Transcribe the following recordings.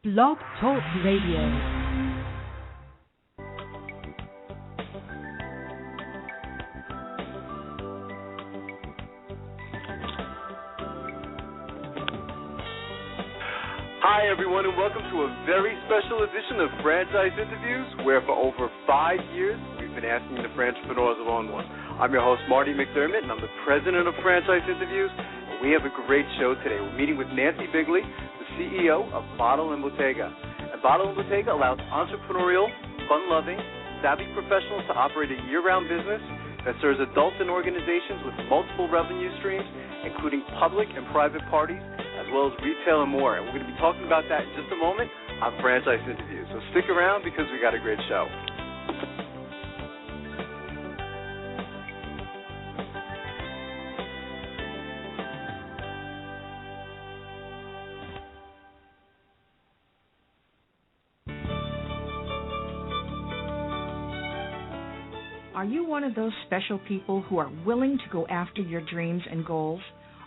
Blog Talk Radio. Hi, everyone, and welcome to a very special edition of Franchise Interviews, where for over 5 years, we've been asking the entrepreneurs of On One. I'm your host, Marty McDermott, and I'm the president of Franchise Interviews. And we have a great show today. We're meeting with Nancy Bigley, the CEO of Bottega. And Bottega allows entrepreneurial, fun-loving, savvy professionals to operate a year-round business that serves adults and organizations with multiple revenue streams, including public and private parties, as well as retail and more. And we're going to be talking about that in just a moment on Franchise Interviews. So stick around because we got a great show. Are you one of those special people who are willing to go after your dreams and goals?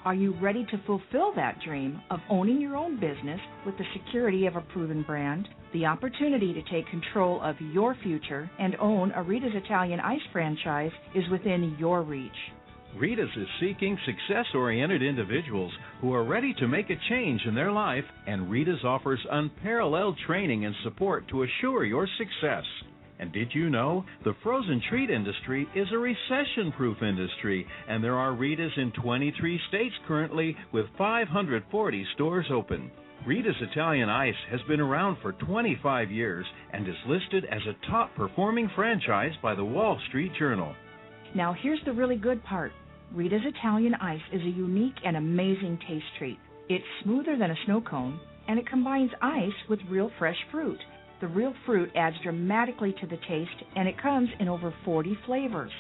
Are you ready to fulfill that dream of owning your own business with the security of a proven brand? The opportunity to take control of your future and own a Rita's Italian Ice franchise is within your reach. Rita's is seeking success-oriented individuals who are ready to make a change in their life, and Rita's offers unparalleled training and support to assure your success. And did you know the frozen treat industry is a recession-proof industry, and there are Rita's in 23 states currently with 540 stores open. Rita's Italian Ice has been around for 25 years and is listed as a top-performing franchise by the Wall Street Journal. Now here's the really good part. Rita's Italian Ice is a unique and amazing taste treat. It's smoother than a snow cone, and it combines ice with real fresh fruit. The real fruit adds dramatically to the taste, and it comes in over 40 flavors.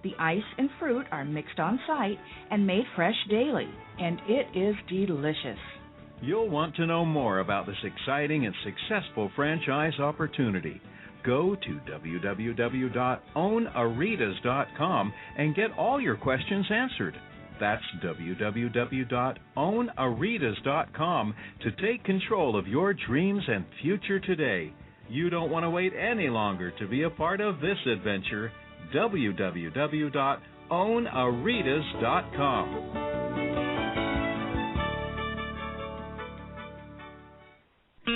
The ice and fruit are mixed on site and made fresh daily, and it is delicious. You'll want to know more about this exciting and successful franchise opportunity. Go to www.ownaritas.com and get all your questions answered. That's www.ownaritas.com to take control of your dreams and future today. You don't want to wait any longer to be a part of this adventure. www.ownaritas.com.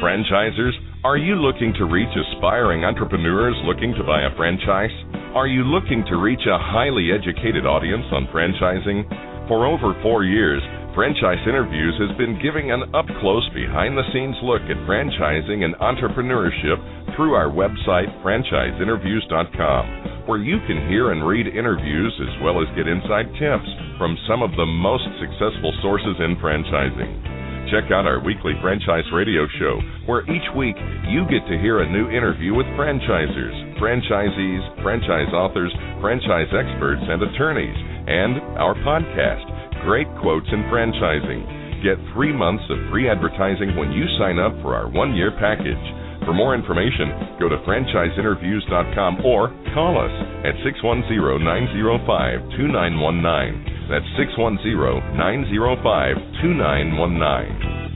Franchisers, are you looking to reach aspiring entrepreneurs looking to buy a franchise? Are you looking to reach a highly educated audience on franchising? For over 4 years, Franchise Interviews has been giving an up-close, behind-the-scenes look at franchising and entrepreneurship through our website, franchiseinterviews.com, where you can hear and read interviews as well as get inside tips from some of the most successful sources in franchising. Check out our weekly franchise radio show, where each week you get to hear a new interview with franchisers, franchisees, franchise authors, franchise experts, and attorneys, and our podcast, Great Quotes in Franchising. Get 3 months of free advertising when you sign up for our 1-year package. For more information, go to franchiseinterviews.com or call us at 610-905-2919. That's 610-905-2919.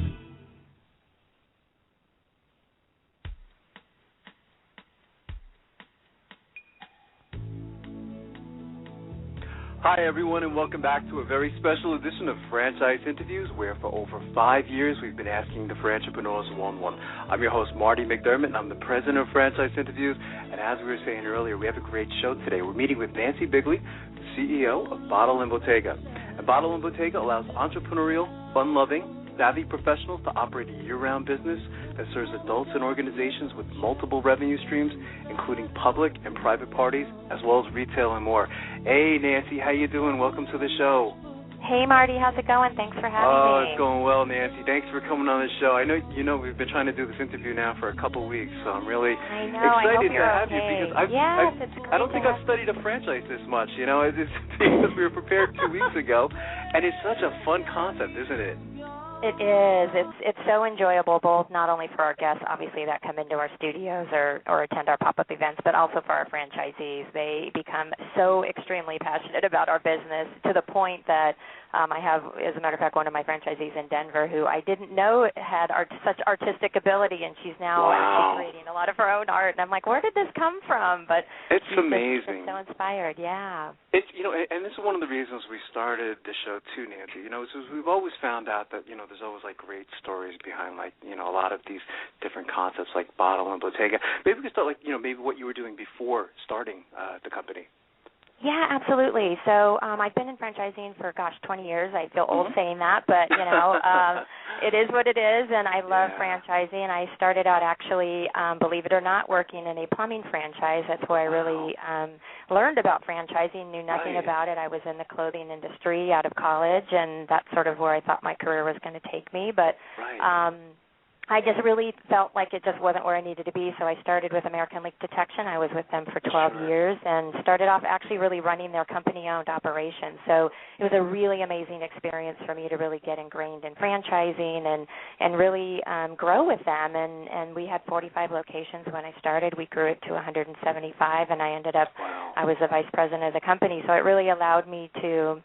Hi, everyone, and welcome back to a very special edition of Franchise Interviews, where for over 5 years we've been asking the entrepreneurs one-on-one. I'm your host, Marty McDermott, and I'm the president of Franchise Interviews. And as we were saying earlier, we have a great show today. We're meeting with Nancy Bigley, the CEO of Bottega. And Bottega allows entrepreneurial, fun-loving, savvy professionals to operate a year-round business that serves adults and organizations with multiple revenue streams, including public and private parties, as well as retail and more. Hey, Nancy, how you doing? Welcome to the show. Hey, Marty, how's it going? Thanks for having me. Oh, it's going well, Nancy. Thanks for coming on the show. I know we've been trying to do this interview now for a couple weeks, so I'm really excited to have you because I don't think I've studied a franchise this much. It's because we were prepared 2 weeks ago, and it's such a fun concept, isn't it? It is. It's so enjoyable, both not only for our guests, obviously, that come into our studios or attend our pop-up events, but also for our franchisees. They become so extremely passionate about our business to the point that I have, as a matter of fact, one of my franchisees in Denver who I didn't know had such artistic ability, and she's now creating a lot of her own art. And I'm like, where did this come from? But it's amazing. Just so inspired, yeah. It's, and this is one of the reasons we started the show too, Nancy. We've always found out that there's always like great stories behind a lot of these different concepts like Bottle and Bottega. Maybe we could start maybe what you were doing before starting the company. Yeah, absolutely. So I've been in franchising for, 20 years. I feel old saying that, but, it is what it is, and I love franchising. I started out actually, believe it or not, working in a plumbing franchise. That's where I really learned about franchising, knew nothing about it. I was in the clothing industry out of college, and that's sort of where I thought my career was going to take me. But I just really felt like it just wasn't where I needed to be, so I started with American Leak Detection. I was with them for 12 years and started off actually really running their company-owned operation. So it was a really amazing experience for me to really get ingrained in franchising and really grow with them. And we had 45 locations when I started. We grew it to 175, and I ended up, I was the vice president of the company. So it really allowed me to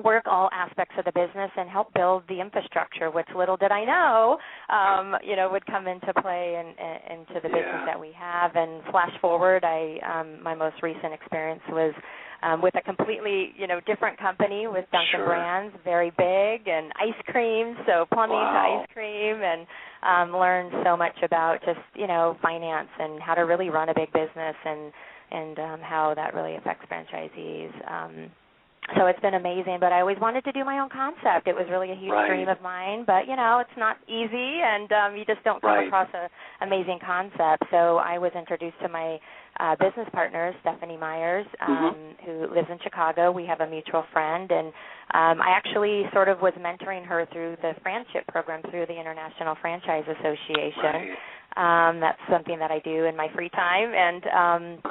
work all aspects of the business and help build the infrastructure, which little did I know, would come into play and into the business that we have. And flash forward, my most recent experience was with a completely, different company with Dunkin' Brands, very big, and ice cream, so plumbing to ice cream, and learned so much about just, finance and how to really run a big business and how that really affects franchisees. So it's been amazing, but I always wanted to do my own concept. It was really a huge dream of mine, but, it's not easy, and you just don't come across an amazing concept. So I was introduced to my business partner, Stephanie Myers, who lives in Chicago. We have a mutual friend, and I actually sort of was mentoring her through the friendship program through the International Franchise Association. That's something that I do in my free time, and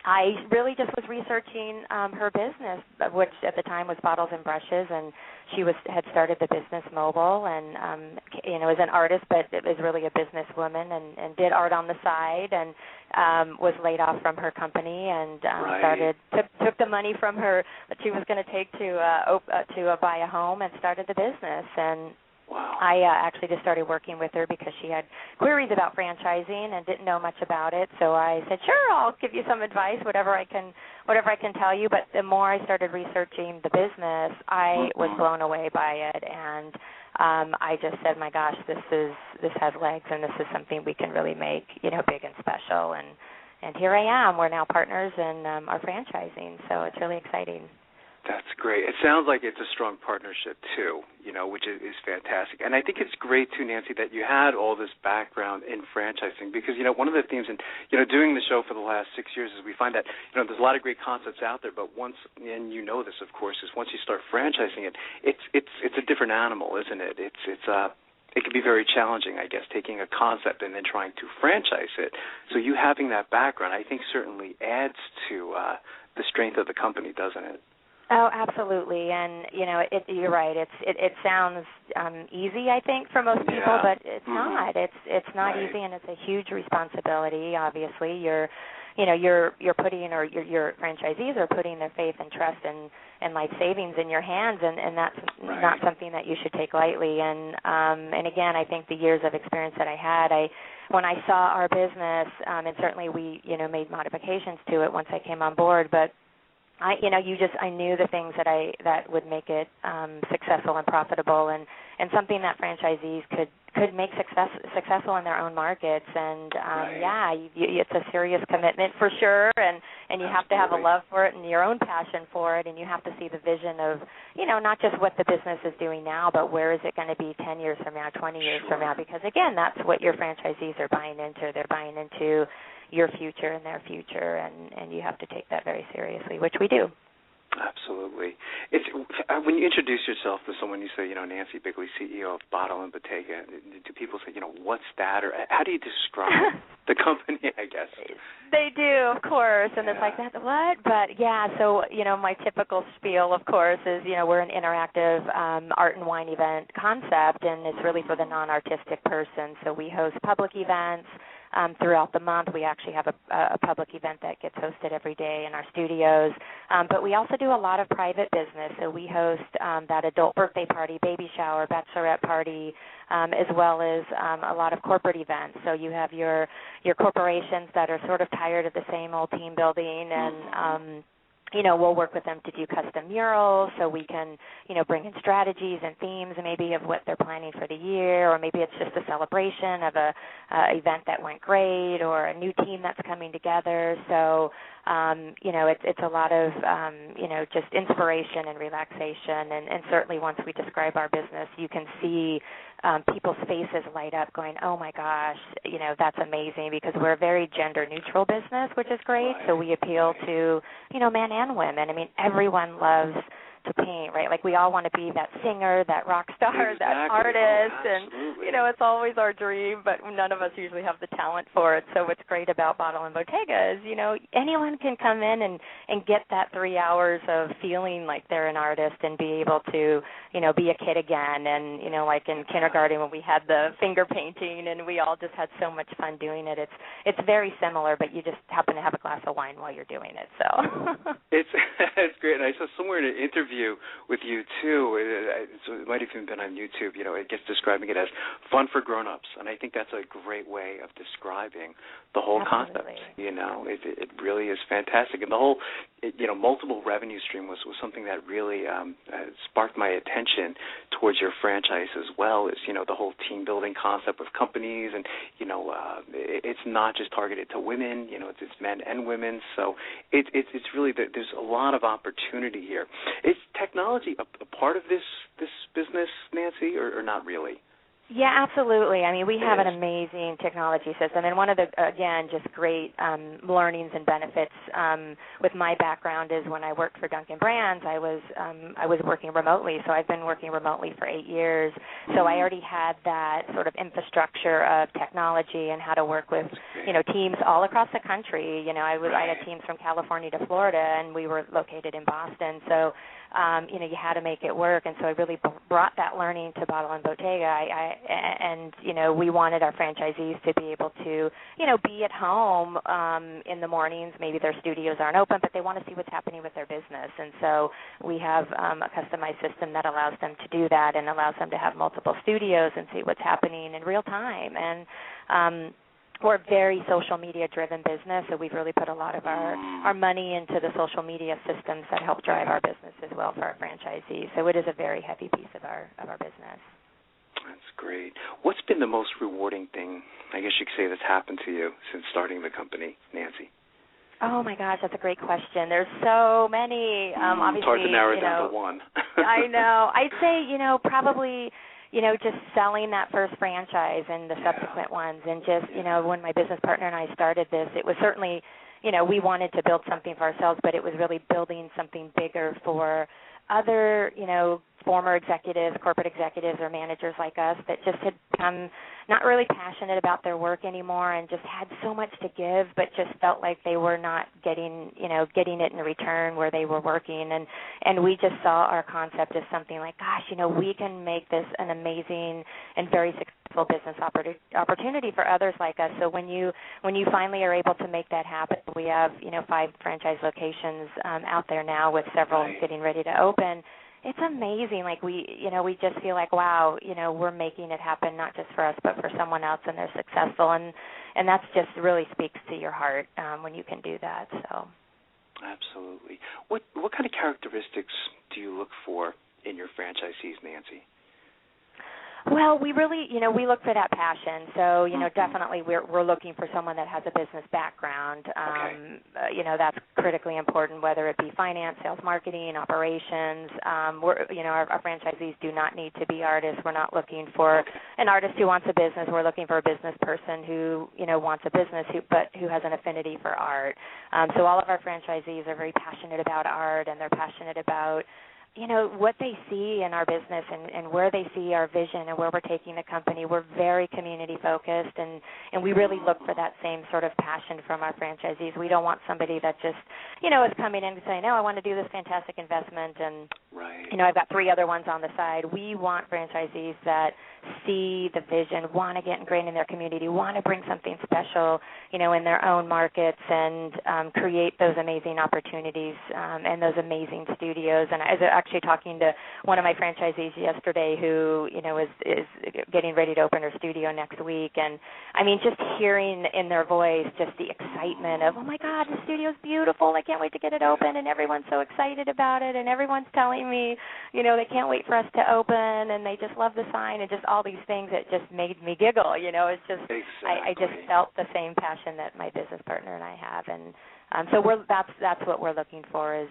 I really just was researching her business, which at the time was Bottles and Brushes, and she had started the business mobile, and as an artist, but it was really a businesswoman, and did art on the side, and was laid off from her company, and took the money from her that she was going to take to buy a home, and started the business. And I actually just started working with her because she had queries about franchising and didn't know much about it. So I said, sure, I'll give you some advice, whatever I can tell you. But the more I started researching the business, I was blown away by it, and I just said, my gosh, this has legs, and this is something we can really make, big and special. And here I am. We're now partners in our franchising, so it's really exciting. That's great. It sounds like it's a strong partnership, too, which is fantastic. And I think it's great, too, Nancy, that you had all this background in franchising because, one of the themes in, doing the show for the last 6 years is we find that, there's a lot of great concepts out there, but once, and this, of course, is once you start franchising it, it's a different animal, isn't it? It can be very challenging, I guess, taking a concept and then trying to franchise it. So you having that background, I think, certainly adds to the strength of the company, doesn't it? Oh, absolutely, and you're right. It sounds easy, I think, for most people, but it's not. It's not easy, and it's a huge responsibility. Obviously, you're putting, or your franchisees are putting their faith and trust and life savings in your hands, and that's not something that you should take lightly. And again, I think the years of experience that I had, when I saw our business, and certainly we made modifications to it once I came on board, but I knew the things that would make it successful and profitable, and something that franchisees could make successful in their own markets. And it's a serious commitment for sure, and you have to have a love for it and your own passion for it, and you have to see the vision of not just what the business is doing now, but where is it going to be 10 years from now, 20 years from now? Because again, that's what your franchisees are buying into. They're buying into your future and their future, and you have to take that very seriously, which we do. Absolutely. It's when you introduce yourself to someone, you say, Nancy Bigley, CEO of Bottle and Bottega. Do people say, what's that, or how do you describe the company? I guess they do, of course, and it's like that. What? But so my typical spiel, of course, is we're an interactive art and wine event concept, and it's really for the non-artistic person. So we host public events. throughout the month. We actually have a public event that gets hosted every day in our studios. But we also do a lot of private business. So we host that adult birthday party, baby shower, bachelorette party, as well as a lot of corporate events. So you have your corporations that are sort of tired of the same old team building, and we'll work with them to do custom murals so we can, bring in strategies and themes and maybe of what they're planning for the year, or maybe it's just a celebration of a event that went great or a new team that's coming together. So, it's a lot of, just inspiration and relaxation. And certainly once we describe our business, you can see people's faces light up going, oh, my gosh, that's amazing, because we're a very gender-neutral business, which is great. Right. So we appeal to, men and women. I mean, everyone loves to paint, right? Like, we all want to be that singer, that rock star, exactly. That artist, and, it's always our dream, but none of us usually have the talent for it. So what's great about Bottle and Bottega is, anyone can come in and get that 3 hours of feeling like they're an artist and be able to, be a kid again. And, like in kindergarten when we had the finger painting and we all just had so much fun doing it. It's very similar, but you just happen to have a glass of wine while you're doing it. So it's great. And I saw somewhere in an interview with you too, so it might have even been on YouTube, it gets describing it as fun for grown-ups, and I think that's a great way of describing the whole Absolutely. Concept. It really is fantastic, and the whole multiple revenue stream was something that really sparked my attention towards your franchise as well. Is the whole team building concept of companies, and it's not just targeted to women, it's men and women, so it's really there's a lot of opportunity here. Is technology a part of this business, Nancy, or not really? Yeah, absolutely. I mean, we have an amazing technology system, and one of the, again, just great learnings and benefits with my background is when I worked for Dunkin' Brands, I was working remotely, so I've been working remotely for 8 years, so I already had that sort of infrastructure of technology and how to work with, teams all across the country. I had teams from California to Florida, and we were located in Boston, so you had to make it work, and so I really brought that learning to Bottle and Bottega. We wanted our franchisees to be able to, be at home in the mornings. Maybe their studios aren't open, but they want to see what's happening with their business, and so we have a customized system that allows them to do that and allows them to have multiple studios and see what's happening in real time. And we're a very social media-driven business, so we've really put a lot of our money into the social media systems that help drive our business as well for our franchisees. So it is a very heavy piece of our business. That's great. What's been the most rewarding thing, I guess you could say, that's happened to you since starting the company, Nancy? Oh, my gosh, that's a great question. There's so many. Obviously, it's hard to narrow it down to one. I know. I'd say, probably just selling that first franchise and the subsequent ones. And just, when my business partner and I started this, it was certainly, we wanted to build something for ourselves, but it was really building something bigger for other, former executives, corporate executives or managers like us that just had become not really passionate about their work anymore and just had so much to give, but just felt like they were not getting it in return where they were working. And we just saw our concept as something like, gosh, we can make this an amazing and very successful business opportunity for others like us. So when you finally are able to make that happen, we have, 5 franchise locations out there now with several getting ready to open. It's amazing. Like we just feel like, wow, we're making it happen not just for us but for someone else, and they're successful, and that's just really speaks to your heart when you can do that. So, absolutely. What kind of characteristics do you look for in your franchisees, Nancy? Well, we really, we look for that passion. So, definitely we're looking for someone that has a business background. That's critically important, whether it be finance, sales, marketing, operations. Our franchisees do not need to be artists. We're not looking for an artist who wants a business. We're looking for a business person who, wants a business but who has an affinity for art. So all of our franchisees are very passionate about art, and they're passionate about what they see in our business and where they see our vision and where we're taking the company. We're very community-focused, and we really look for that same sort of passion from our franchisees. We don't want somebody that just, is coming in and saying, I want to do this fantastic investment, and Right. I've got 3 other ones on the side. We want franchisees that see the vision, want to get ingrained in their community, want to bring something special, in their own markets and create those amazing opportunities and those amazing studios. And I was actually talking to one of my franchisees yesterday who, is getting ready to open her studio next week. And, I mean, just hearing in their voice just the excitement of, oh, my God, the studio's beautiful. I can't wait to get it open. And everyone's so excited about it. And everyone's telling me, they can't wait for us to open. And they just love the sign and just all these things that just made me giggle. It's just I just felt the same passion that my business partner and I have, and so that's what we're looking for is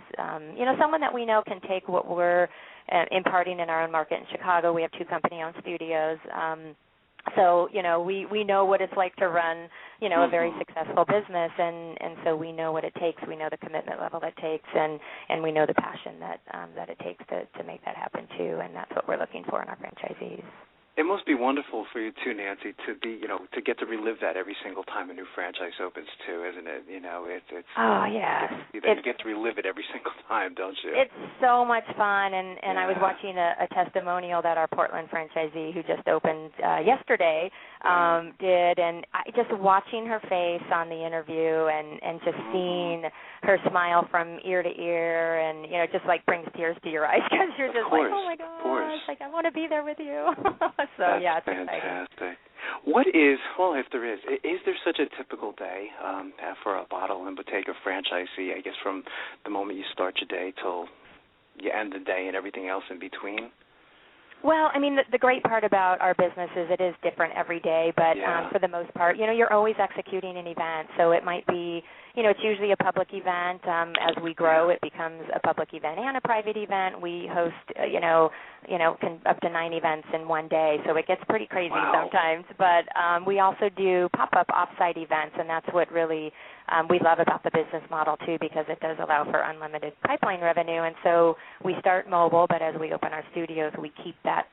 someone that we know can take what we're imparting in our own market in Chicago. We have 2 company-owned studios. So, we know what it's like to run, a very successful business, and so we know what it takes. We know the commitment level it takes, and we know the passion that it takes to make that happen, too, and that's what we're looking for in our franchisees. It must be wonderful for you too, Nancy, to be, to get to relive that every single time a new franchise opens too, isn't it? It's oh yeah, you get to relive it every single time, don't you? It's so much fun, and I was watching a testimonial that our Portland franchisee who just opened yesterday did, and just watching her face on the interview and just seeing her smile from ear to ear, and it just like brings tears to your eyes because you're just like, oh my gosh, like I want to be there with you. So that's yeah, it's fantastic. exciting. What is, well, if there is there such a typical day for a Bottle and Bottega franchisee? I guess from the moment you start your day till you end the day and everything else in between. Well, I mean, the great part about our business is it is different every day, but for the most part, you're always executing an event. So it might be, it's usually a public event. As we grow, it becomes a public event and a private event. We host, up to 9 events in one day, so it gets pretty crazy sometimes. But we also do pop-up off-site events, and that's what really we love about the business model, too, because it does allow for unlimited pipeline revenue. And so we start mobile, but as we open our studios, we keep that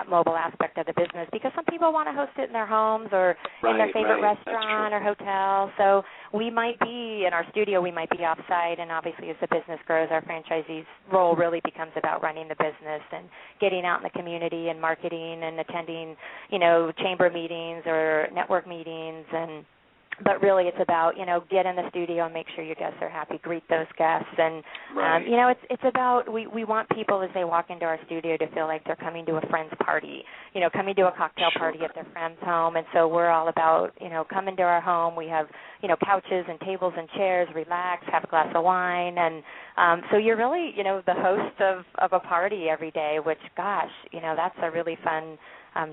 mobile aspect of the business because some people want to host it in their homes or in their favorite restaurant or hotel. So we might be in our studio, we might be off-site, and obviously as the business grows, our franchisee's role really becomes about running the business and getting out in the community and marketing and attending, chamber meetings or network meetings but really it's about, get in the studio and make sure your guests are happy, greet those guests. And, it's about, we want people as they walk into our studio to feel like they're coming to a friend's party, coming to a cocktail party at their friend's home. And so we're all about, come into our home. We have, couches and tables and chairs, relax, have a glass of wine. And so you're really, the host of a party every day, which, gosh, that's a really fun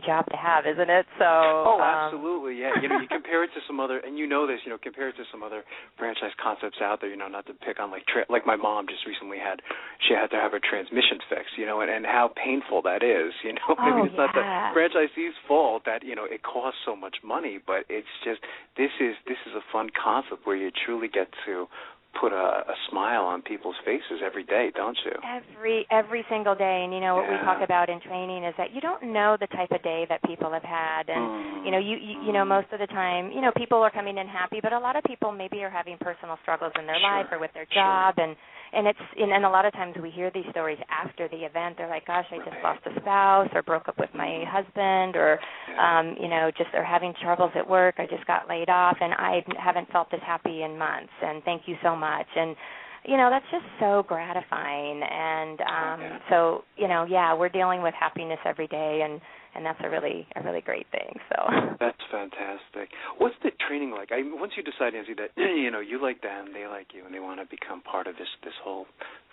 job to have, isn't it? So. Oh, absolutely, yeah. You compare it to some other, and compare it to some other franchise concepts out there. Not to pick on like my mom just recently she had to have her transmission fixed. And how painful that is. It's not the franchisee's fault that it costs so much money, but it's just this is a fun concept where you truly get to put a smile on people's faces every day, don't you? Every single day. And what we talk about in training is that you don't know the type of day that people have had, and you most of the time, people are coming in happy, but a lot of people maybe are having personal struggles in their life or with their job, and a lot of times we hear these stories after the event. They're like, gosh, I just lost a spouse or broke up with my husband or just are having troubles at work. I just got laid off, and I haven't felt this happy in months, and thank you so much. And that's just so gratifying. And so we're dealing with happiness every day, and that's a really great thing. So that's fantastic. What's the training like? Once you decide, Nancy, that you like them, they like you, and they want to become part of this whole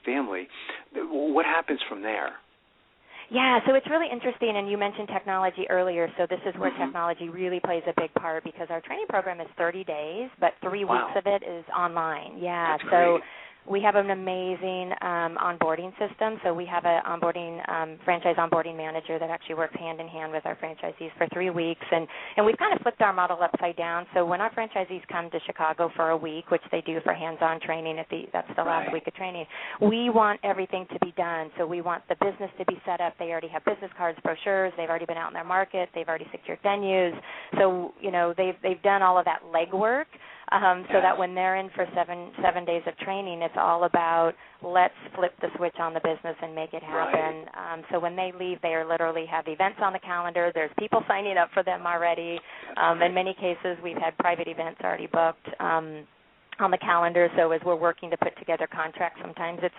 family, what happens from there? Yeah, so it's really interesting, and you mentioned technology earlier, so this is where technology really plays a big part because our training program is 30 days, but 3 weeks of it is online. Yeah, that's so great. We have an amazing onboarding system. So we have a franchise onboarding manager that actually works hand in hand with our franchisees for 3 weeks, and we've kind of flipped our model upside down. So when our franchisees come to Chicago for a week, which they do for hands-on training, that's the last week of training, we want everything to be done. So we want the business to be set up. They already have business cards, brochures. They've already been out in their market. They've already secured venues. So they've done all of that legwork. so that when they're in for seven days of training, it's all about let's flip the switch on the business and make it happen. Right. So when they leave, they literally have events on the calendar. There's people signing up for them already. In many cases, we've had private events already booked on the calendar. So as we're working to put together contracts, sometimes it's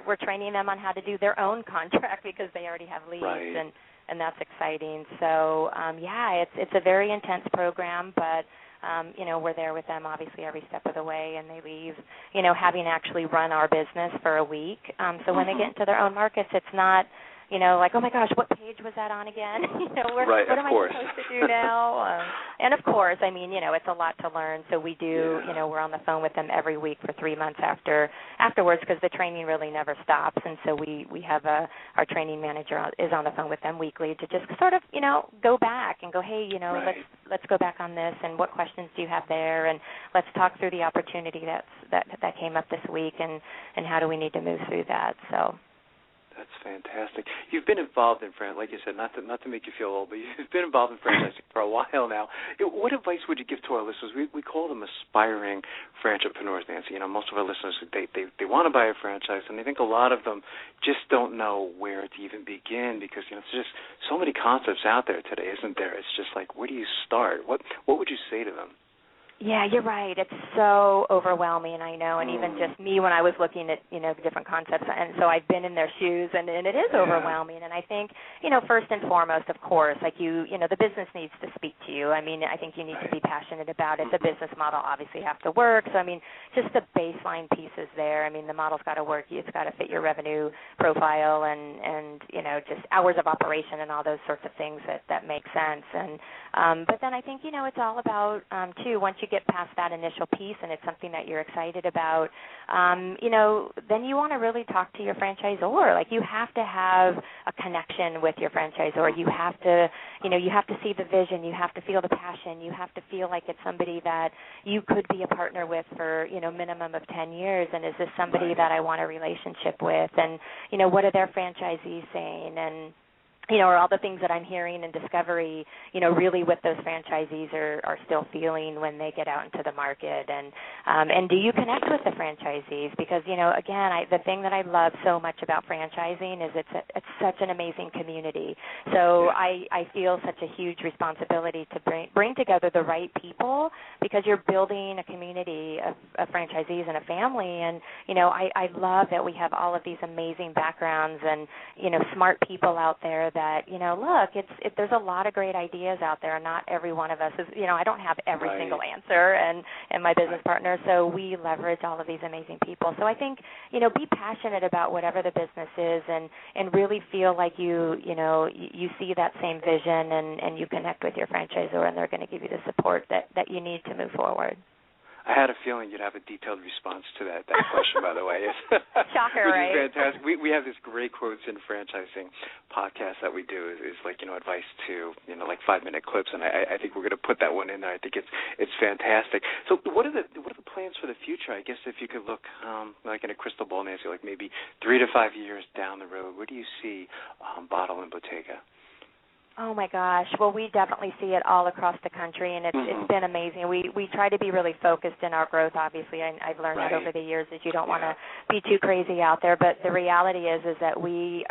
we're training them on how to do their own contract because they already have leads, right. and that's exciting. So, it's a very intense program, but, we're there with them obviously every step of the way, and they leave, having actually run our business for a week. So when they get into their own markets, it's not, like, oh, my gosh, what page was that on again? Right, what am I course. supposed to do now? And, of course, it's a lot to learn. So we do, we're on the phone with them every week for 3 months afterwards because the training really never stops. And so we have our training manager is on the phone with them weekly to just sort of, go back and go, hey, right. let's go back on this, and what questions do you have there? And let's talk through the opportunity that came up this week, and how do we need to move through that. So. That's fantastic. You've been involved in like you said, not to make you feel old, but you've been involved in franchising for a while now. What advice would you give to our listeners? We call them aspiring franchipreneurs, Nancy. Most of our listeners, they want to buy a franchise, and I think a lot of them just don't know where to even begin because, there's just so many concepts out there today, isn't there? It's just like, where do you start? What would you say to them? Yeah, you're right. It's so overwhelming, I know, and even just me when I was looking at, different concepts, and so I've been in their shoes, and it is overwhelming. And I think, first and foremost, of course, like the business needs to speak to you. I think you need to be passionate about it. The business model obviously has to work. So, just the baseline pieces there. The model's got to work. It's got to fit your revenue profile and just hours of operation and all those sorts of things that make sense. And but then I think, it's all about, too, once you get past that initial piece and it's something that you're excited about, then you want to really talk to your franchisor. Like, you have to have a connection with your franchisor. You have to, you have to see the vision. You have to feel the passion. You have to feel like it's somebody that you could be a partner with for, minimum of 10 years. And is this somebody that I want a relationship with? And, what are their franchisees saying? And or all the things that I'm hearing in discovery, really what those franchisees are still feeling when they get out into the market. And do you connect with the franchisees? Because, again, the thing that I love so much about franchising is it's such an amazing community. So I feel such a huge responsibility to bring together the right people because you're building a community of franchisees and a family. And, I love that we have all of these amazing backgrounds and, smart people out there that, look, there's a lot of great ideas out there. Not every one of us is, I don't have every single answer and my business partner, so we leverage all of these amazing people. So I think, be passionate about whatever the business is and really feel like you see that same vision and you connect with your franchisor and they're going to give you the support that you need to move forward. I had a feeling you'd have a detailed response to that question, by the way. Shocker, which right? is fantastic. We have this great quotes in franchising podcast that we do is like, advice to, like 5-minute clips, and I think we're going to put that one in there. I think it's fantastic. So what are the plans for the future? I guess if you could look like in a crystal ball, Nancy, like maybe 3 to 5 years down the road, where do you see Bottle and Bottega? Oh, my gosh. Well, we definitely see it all across the country, and it's been amazing. We try to be really focused in our growth, obviously. I've learned that over the years is you don't want to be too crazy out there. But the reality is that we,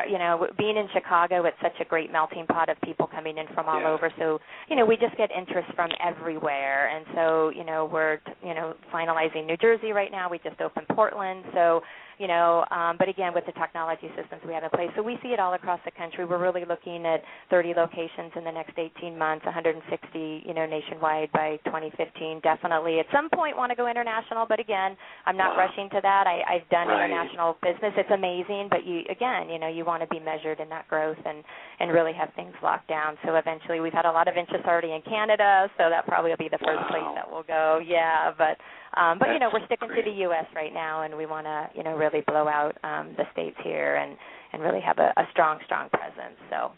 being in Chicago, it's such a great melting pot of people coming in from all over. So, we just get interest from everywhere. And so, we're, finalizing New Jersey right now. We just opened Portland. So, but again, with the technology systems we have in place. So we see it all across the country. We're really looking at 30 locations in the next 18 months, 160, nationwide by 2015. Definitely at some point want to go international, but again, I'm not rushing to that. I've done international business. It's amazing, but you want to be measured in that growth and really have things locked down. So eventually we've had a lot of interest already in Canada, so that probably will be the first place that we'll go. Yeah, but we're sticking to the U.S. right now, and we want to, really blow out the states here and really have a strong presence. So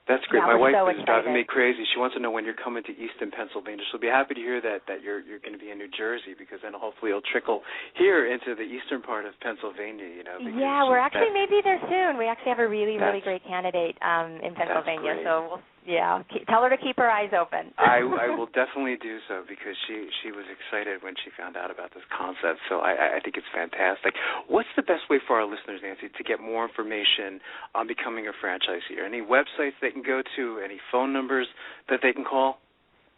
that's great. Yeah, my wife so is driving me crazy. She wants to know when you're coming to Easton, Pennsylvania. She'll be happy to hear that you're going to be in New Jersey, because then hopefully it'll trickle here into the eastern part of Pennsylvania. Yeah, we're actually maybe there soon. We actually have a really great candidate in Pennsylvania, so Yeah, tell her to keep her eyes open. I will definitely do so, because she was excited when she found out about this concept. So I think it's fantastic. What's the best way for our listeners, Nancy, to get more information on becoming a franchisee? Any websites they can go to? Any phone numbers that they can call?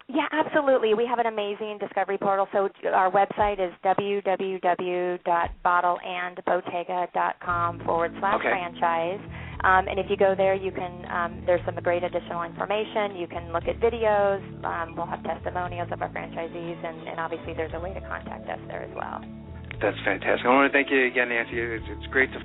Yeah, absolutely. We have an amazing discovery portal. So our website is www.bottleandbottega.com/franchise. And if you go there, you can. There's some great additional information. You can look at videos. We'll have testimonials of our franchisees, and obviously there's a way to contact us there as well. That's fantastic. I want to thank you again, Nancy. It's great to...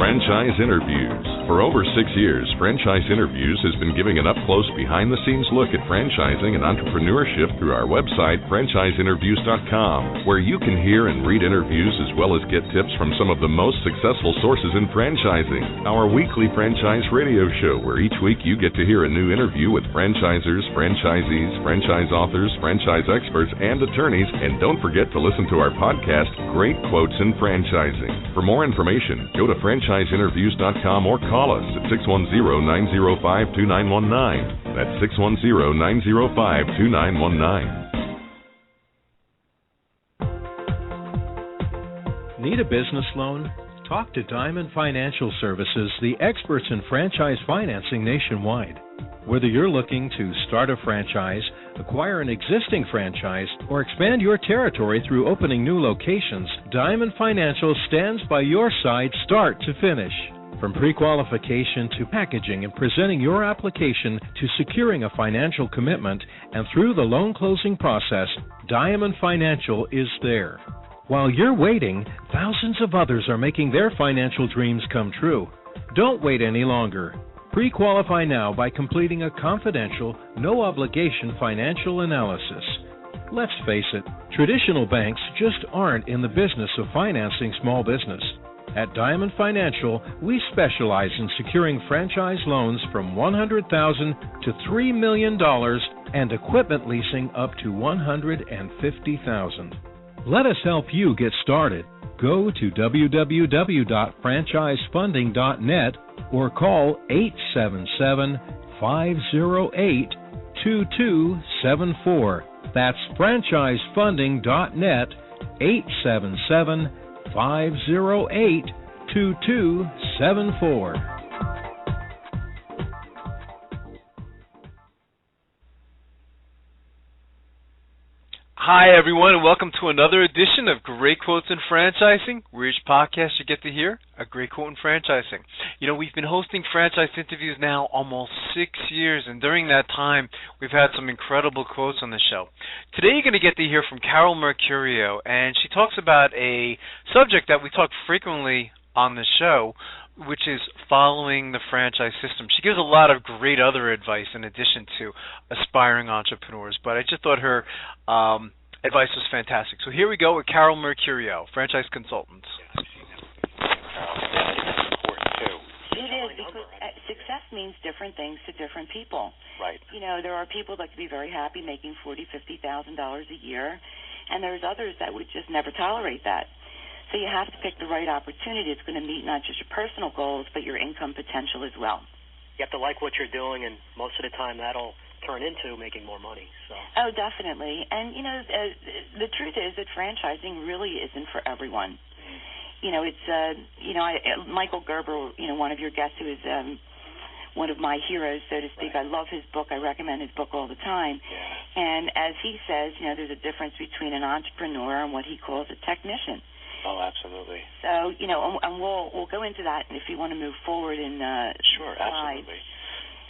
Franchise Interviews. For over 6 years, Franchise Interviews has been giving an up-close, behind-the-scenes look at franchising and entrepreneurship through our website, franchiseinterviews.com, where you can hear and read interviews as well as get tips from some of the most successful sources in franchising. Our weekly franchise radio show, where each week you get to hear a new interview with franchisers, franchisees, franchise authors, franchise experts, and attorneys. And don't forget to listen to our podcast, Great Quotes in Franchising. For more information, go to franchiseinterviews.com or call us at 610-905-2919. That's 610-905-2919. Need a business loan? Talk to Diamond Financial Services, the experts in franchise financing nationwide. Whether you're looking to start a franchise, acquire an existing franchise, or expand your territory through opening new locations, Diamond Financial stands by your side start to finish. From pre-qualification to packaging and presenting your application to securing a financial commitment and through the loan closing process, Diamond Financial is there. While you're waiting, thousands of others are making their financial dreams come true. Don't wait any longer. Pre-qualify now by completing a confidential, no-obligation financial analysis. Let's face it, traditional banks just aren't in the business of financing small business. At Diamond Financial, we specialize in securing franchise loans from $100,000 to $3 million and equipment leasing up to $150,000. Let us help you get started. Go to www.franchisefunding.net or call 877-508-2274. That's franchisefunding.net, 877-508-2274. Hi, everyone, and welcome to another edition of Great Quotes in Franchising, where each podcast you get to hear a great quote in franchising. You know, we've been hosting franchise interviews now almost 6 years, and during that time, we've had some incredible quotes on the show. Today, you're going to get to hear from Carol Mercurio, and she talks about a subject that we talk frequently on the show, which is following the franchise system. She gives a lot of great other advice in addition to aspiring entrepreneurs, but I just thought her advice was fantastic. So here we go with Carol Mercurio, franchise consultant. It is, because success means different things to different people. Right. You know, there are people that could be very happy making $40,000, $50,000 a year, and there's others that would just never tolerate that. So you have to pick the right opportunity. It's going to meet not just your personal goals, but your income potential as well. You have to like what you're doing, and most of the time that'll turn into making more money. So. Oh, definitely. And, you know, the truth is that franchising really isn't for everyone. You know, it's, Michael Gerber, you know, one of your guests who is one of my heroes, so to speak. Right. I love his book. I recommend his book all the time. Yeah. And as he says, you know, there's a difference between an entrepreneur and what he calls a technician. Oh, absolutely. So, you know, and we'll go into that if you want to move forward in Sure, slides. absolutely.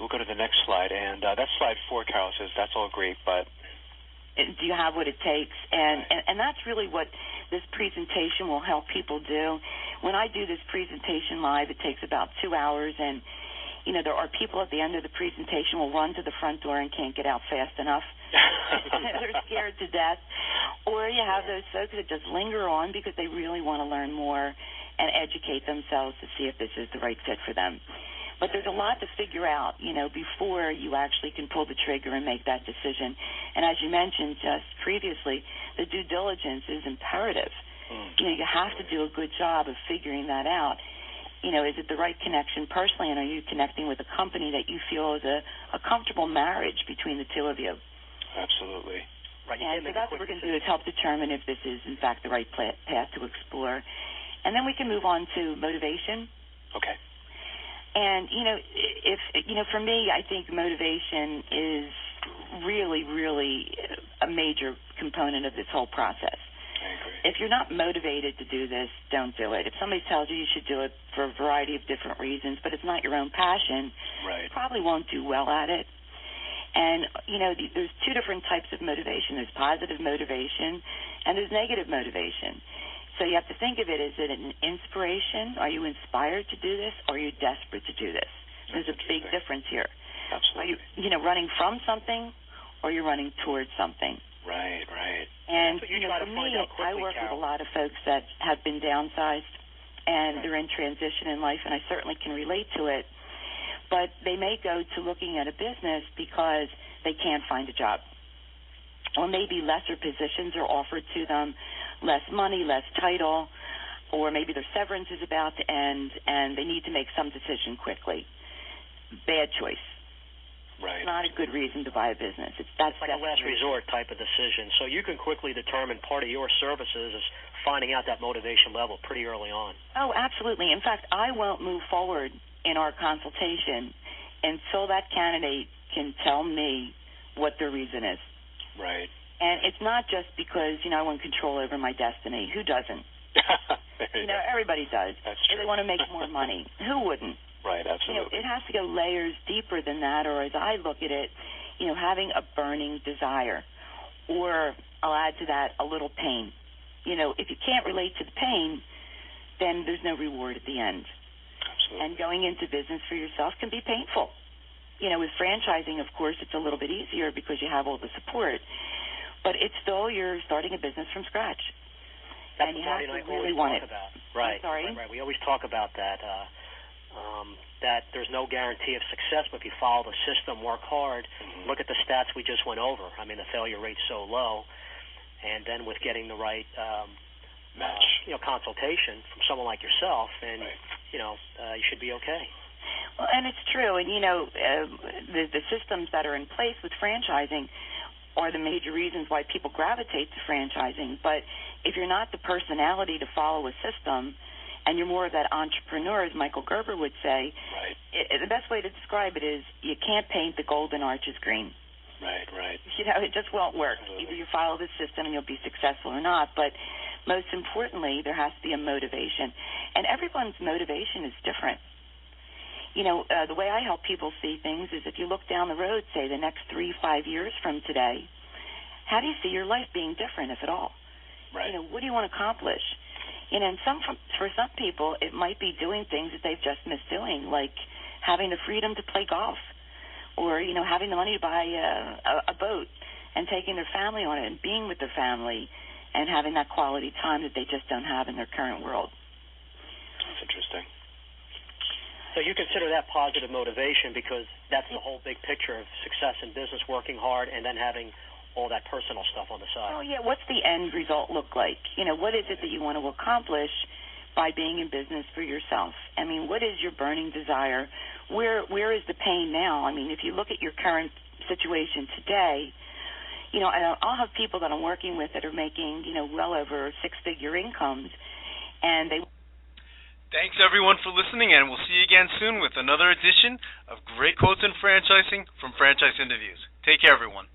We'll go to the next slide, and that's slide 4, Carol says. That's all great, but... Do you have what it takes? And that's really what this presentation will help people do. When I do this presentation live, it takes about 2 hours, and, you know, there are people at the end of the presentation who will run to the front door and can't get out fast enough. They're scared to death. Or you have those folks that just linger on because they really want to learn more and educate themselves to see if this is the right fit for them. But there's a lot to figure out, you know, before you actually can pull the trigger and make that decision. And as you mentioned just previously, the due diligence is imperative. You know, you have to do a good job of figuring that out. is it the right connection personally, and are you connecting with a company that you feel is a comfortable marriage between the two of you? Absolutely. Right. And so that's what we're going to do, is help determine if this is, in fact, the right path to explore. And then we can move on to motivation. Okay. And, for me, I think motivation is really, really a major component of this whole process. I agree. If you're not motivated to do this, don't do it. If somebody tells you should do it for a variety of different reasons, but it's not your own passion, right, you probably won't do well at it. And, there's two different types of motivation. There's positive motivation and there's negative motivation. So you have to think of it, is it an inspiration? Are you inspired to do this, or are you desperate to do this? There's a big difference here. Absolutely. Are you, running from something, or you're running towards something? Right, right. And, for me, I work with a lot of folks that have been downsized, and they're in transition in life, and I certainly can relate to it. But they may go to looking at a business because they can't find a job. Or maybe lesser positions are offered to them, less money, less title, or maybe their severance is about to end and they need to make some decision quickly. Bad choice. Right. It's not a good reason to buy a business. It's like a last resort type of decision. So you can quickly determine part of your services is finding out that motivation level pretty early on. Oh, absolutely. In fact, I won't move forward in our consultation until that candidate can tell me what their reason is. Right. And it's not just because, I want control over my destiny. Who doesn't? Everybody does. That's true. They want to make more money. Who wouldn't? Right, absolutely. It has to go layers deeper than that, or as I look at it, having a burning desire. Or I'll add to that a little pain. If you can't relate to the pain, then there's no reward at the end. Absolutely. And going into business for yourself can be painful. With franchising, of course, it's a little bit easier because you have all the support. But it's still, you're starting a business from scratch. That's and you have to really want it. About. Right. I'm sorry? Right. We always talk about that, that there's no guarantee of success, but if you follow the system, work hard, look at the stats we just went over. I mean, the failure rate's so low. And then with getting the right match, consultation from someone like yourself, and, you should be okay. Well, and it's true. And, the systems that are in place with franchising are the major reasons why people gravitate to franchising. But if you're not the personality to follow a system, and you're more of that entrepreneur, as Michael Gerber would say, right. The best way to describe it is you can't paint the golden arches green. Right, right. It just won't work. Absolutely. Either you follow the system and you'll be successful or not. But most importantly, there has to be a motivation. And everyone's motivation is different. The way I help people see things is if you look down the road, say the next 3-5 years from today, how do you see your life being different, if at all? Right. What do you want to accomplish? And for some people, it might be doing things that they've just missed doing, like having the freedom to play golf, or having the money to buy a boat and taking their family on it and being with their family and having that quality time that they just don't have in their current world. That's interesting. So you consider that positive motivation because that's the whole big picture of success in business, working hard, and then having all that personal stuff on the side. Oh, yeah. What's the end result look like? What is it that you want to accomplish by being in business for yourself? I mean, what is your burning desire? Where is the pain now? I mean, if you look at your current situation today, I'll have people that I'm working with that are making, well over six-figure incomes, and they... Thanks, everyone, for listening, and we'll see you again soon with another edition of Great Quotes in Franchising from Franchise Interviews. Take care, everyone.